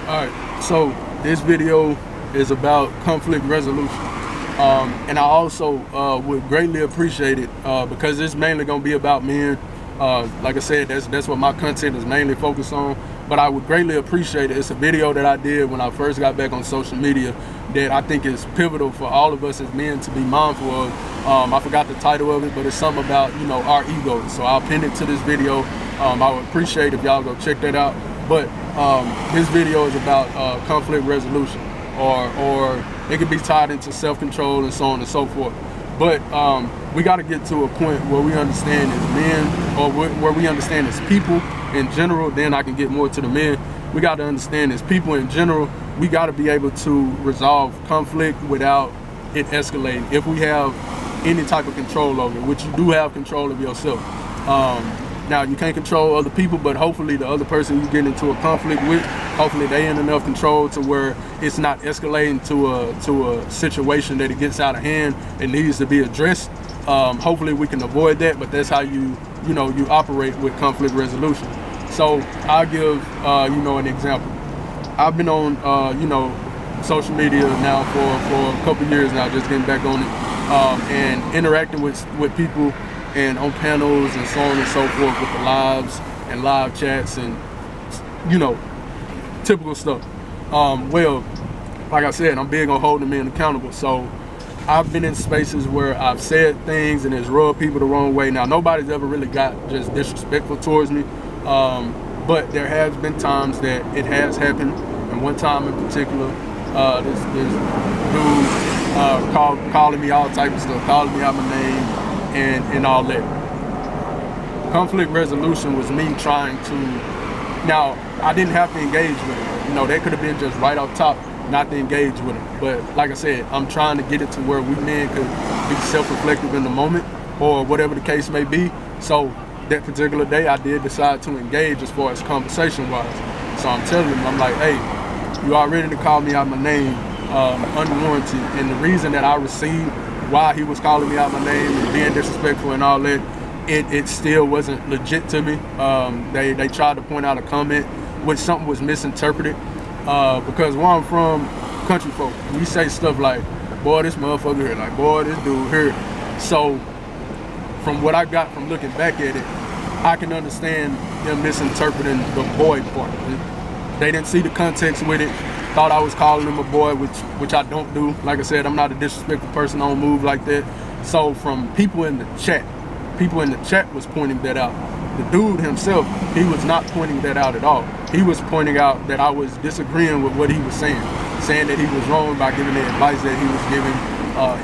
Alright, so this video is about conflict resolution. And I also would greatly appreciate it because it's mainly going to be about men. Like I said, that's what my content is mainly focused on. But I would greatly appreciate it. It's a video that I did when I first got back on social media that I think is pivotal for all of us as men to be mindful of. I forgot the title of it, but it's something about, you know, our egos. So I'll pin it to this video. I would appreciate if y'all go check that out. But this video is about conflict resolution, or it can be tied into self-control and so on and so forth. But we got to get to a point where we understand as men, or where we understand as people in general. Then I can get more to the men. We got to understand as people in general, we got to be able to resolve conflict without it escalating. If we have any type of control over it, which you do have control of yourself. Now, you can't control other people, but hopefully the other person you get into a conflict with, hopefully they in enough control to where it's not escalating to a situation that it gets out of hand and needs to be addressed. Hopefully we can avoid that, but that's how you operate with conflict resolution. So I'll give an example. I've been on social media now for a couple years now, just getting back on it, and interacting with people and on panels and so on and so forth with the lives and live chats and typical stuff. Well, like I said, I'm big on holding men accountable. So I've been in spaces where I've said things and it's rubbed people the wrong way. Now, nobody's ever really got just disrespectful towards me, but there has been times that it has happened. And one time in particular, this dude calling me all type of stuff, calling me out my name, and all that. Conflict resolution was me trying to, now I didn't have to engage with it. That could have been just right off top, not to engage with it. But like I said, I'm trying to get it to where we men could be self-reflective in the moment, or whatever the case may be. So that particular day, I did decide to engage as far as conversation-wise. So I'm telling him, I'm like, hey, you already to call me out my name unwarranted, and the reason that I received why he was calling me out my name and being disrespectful and all that, it still wasn't legit to me. They tried to point out a comment which something was misinterpreted, because where I'm from, country folk, we say stuff like, boy, this motherfucker here, like, boy, this dude here. So from what I got from looking back at it, I can understand them misinterpreting the boy part. They didn't see the context with it, thought I was calling him a boy, which I don't do. Like I said, I'm not a disrespectful person, I don't move like that. So from people in the chat was pointing that out. The dude himself, he was not pointing that out at all. He was pointing out that I was disagreeing with what he was saying that he was wrong by giving the advice that he was giving.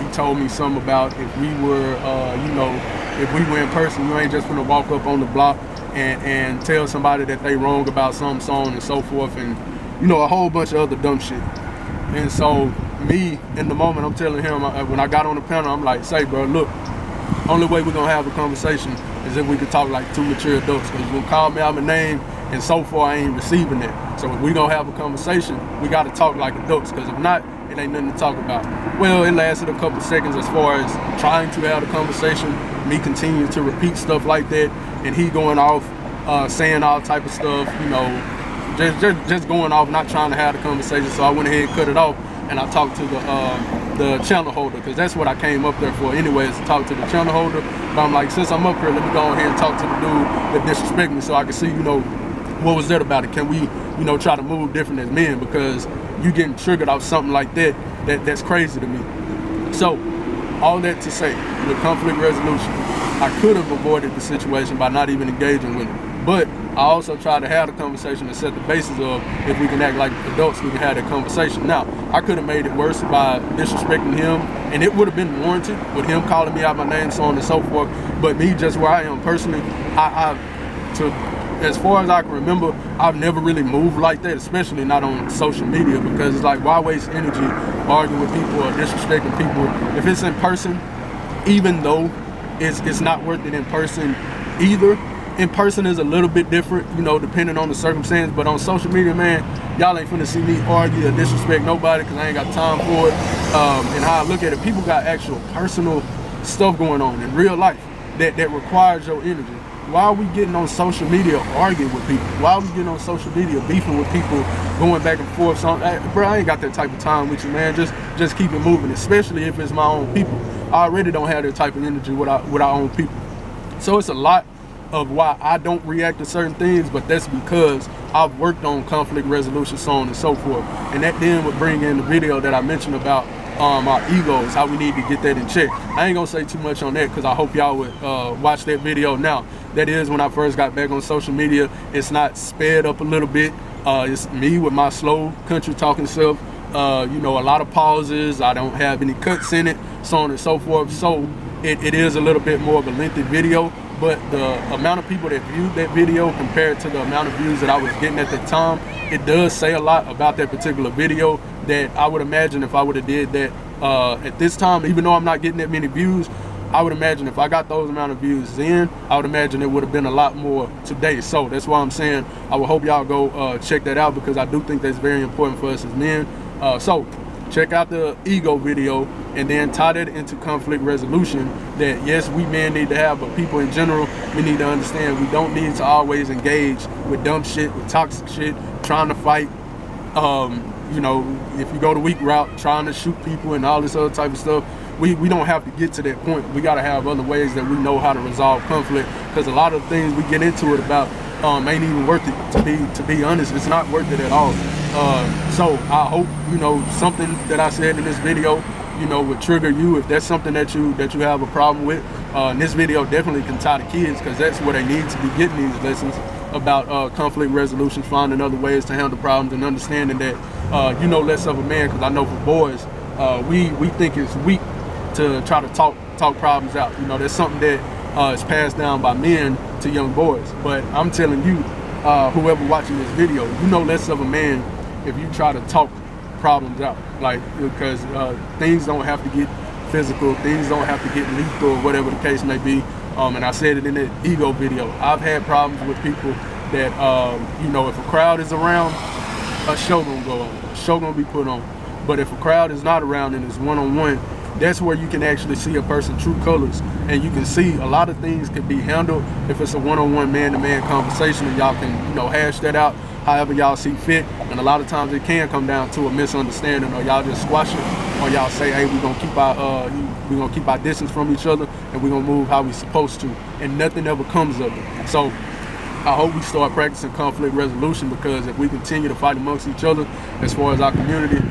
He told me something about if we were in person, you ain't just gonna walk up on the block and tell somebody that they wrong about something, so on and so forth, and a whole bunch of other dumb shit. And so me, in the moment, I'm telling him, when I got on the panel, I'm like, say, bro, look, only way we're gonna have a conversation is if we could talk like two mature adults. Because you're gonna call me out my name, and so far I ain't receiving that. So if we gonna have a conversation, we gotta talk like adults, because if not, it ain't nothing to talk about. Well, it lasted a couple seconds as far as trying to have a conversation, me continuing to repeat stuff like that, and he going off, saying all type of stuff, just going off, not trying to have the conversation. So I went ahead and cut it off, and I talked to the channel holder, because that's what I came up there for anyways, to talk to the channel holder. But I'm like, since I'm up here, let me go ahead and talk to the dude that disrespect me, so I can see, what was that about it? Can we, try to move different as men? Because you getting triggered off something like that's crazy to me. So all that to say, with conflict resolution, I could have avoided the situation by not even engaging with it. But I also tried to have the conversation and set the basis of, if we can act like adults, we can have that conversation. Now, I could have made it worse by disrespecting him, and it would have been warranted with him calling me out my name, so on and so forth. But me, just where I am personally, as far as I can remember, I've never really moved like that, especially not on social media, because it's like, why waste energy arguing with people or disrespecting people? If it's in person, even though it's not worth it in person either, in person is a little bit different, depending on the circumstance. But on social media, man, y'all ain't finna see me argue or disrespect nobody, because I ain't got time for it. And how I look at it, people got actual personal stuff going on in real life that requires your energy. why are we getting on social media arguing with people? Why are we getting on social media beefing with people, going back and forth? So, bro, I ain't got that type of time with you, man. Just keep it moving, especially if it's my own people. I already don't have that type of energy with our own people. So it's a lot of why I don't react to certain things, but that's because I've worked on conflict resolution, so on and so forth. And that then would bring in the video that I mentioned about our egos, how we need to get that in check. I ain't gonna say too much on that because I hope y'all would watch that video. Now, that is when I first got back on social media. It's not sped up a little bit. It's me with my slow country talking self. You know, a lot of pauses. I don't have any cuts in it, so on and so forth. So it is a little bit more of a lengthy video, but the amount of people that viewed that video compared to the amount of views that I was getting at the time, it does say a lot about that particular video, that I would imagine if I would have did that at this time, even though I'm not getting that many views, I would imagine if I got those amount of views then, I would imagine it would have been a lot more today. So that's why I'm saying I would hope y'all go check that out, because I do think that's very important for us as men. So check out the ego video and then tie that into conflict resolution, that yes, we men need to have, but people in general, we need to understand we don't need to always engage with dumb shit, with toxic shit, trying to fight. You know, if you go the weak route, trying to shoot people and all this other type of stuff, we don't have to get to that point. We got to have other ways that we know how to resolve conflict, because a lot of things we get into it about ain't even worth it. To be honest, it's not worth it at all. So I hope, you know, something that I said in this video, you know, would trigger you. If that's something that you have a problem with, and this video definitely can tie the kids, because that's where they need to be getting these lessons about conflict resolution, finding other ways to handle problems, and understanding that you know less of a man. Because I know for boys, we think it's weak to try to talk problems out. You know, that's something that is passed down by men to young boys. But I'm telling you, whoever watching this video, you know less of a man if you try to talk problems out. Like, because things don't have to get physical, things don't have to get lethal, or whatever the case may be. And I said it in that ego video. I've had problems with people that, you know, if a crowd is around, a show gonna go on, a show gonna be put on. But if a crowd is not around and it's one-on-one, that's where you can actually see a person's true colors, and you can see a lot of things can be handled if it's a one-on-one, man-to-man conversation, and y'all can, you know, hash that out however y'all see fit. And a lot of times it can come down to a misunderstanding, or y'all just squash it, or y'all say, hey, we're gonna keep our distance from each other, and we're gonna move how we supposed to, and nothing ever comes of it. So I hope we start practicing conflict resolution, because if we continue to fight amongst each other as far as our community,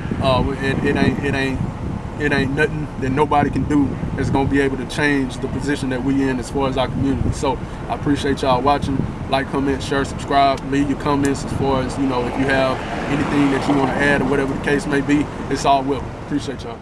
it ain't nothing that nobody can do that's gonna be able to change the position that we in as far as our community. So I appreciate y'all watching. Like, comment, share, subscribe, leave your comments as far as, you know, if you have anything that you want to add or whatever the case may be. It's all welcome. Appreciate y'all.